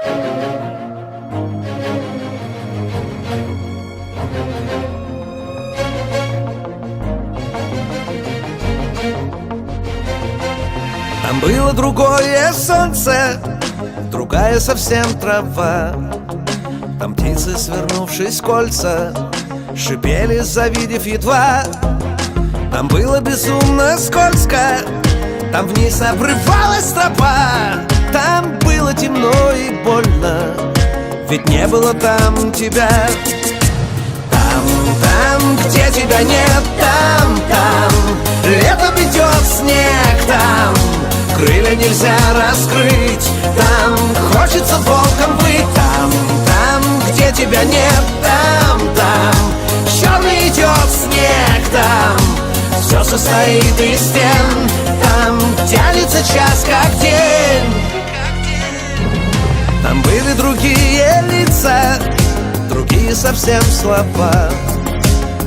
Там было другое солнце, другая совсем трава. Там птицы, свернувшись в кольца, шипели, завидев едва. Там было безумно скользко, там вниз обрывалась тропа. Там было темно и больно, ведь не было там тебя. Там, где тебя нет, там летом идет снег, там крылья нельзя раскрыть, там хочется волком быть. Там, где тебя нет, там черный идет снег, там все состоит из стен, там тянется час как день. Там были другие лица, другие совсем слова.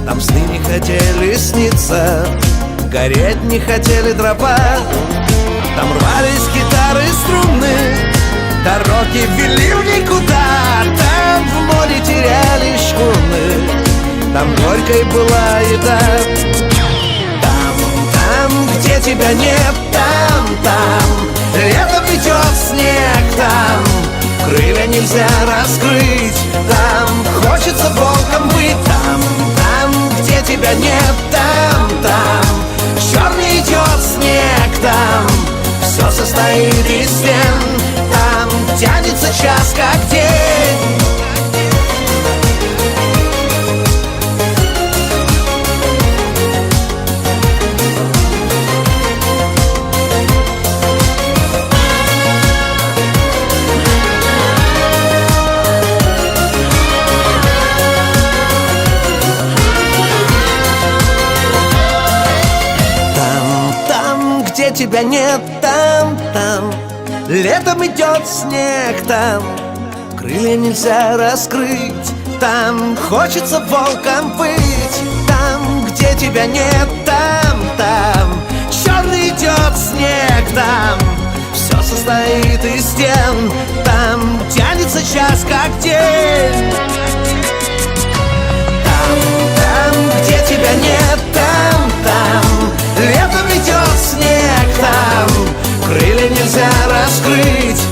Там сны не хотели сниться, гореть не хотели дрова. Там рвались гитары струны, дороги вели в никуда. Там в море теряли шхуны, там горькой была еда. Там, где тебя нет, там летом идет снег, там крылья нельзя раскрыть, там хочется волком быть. Там, где тебя нет, там черный идет снег, там все состоит из стен, там тянется час как день. Где тебя нет, там летом идет снег, там крылья нельзя раскрыть, там хочется волком быть. Там, где тебя нет, там черный идет снег, там все состоит из стен, там тянется час как день. Там, где тебя нет, там летом идет снег, там крылья нельзя раскрыть,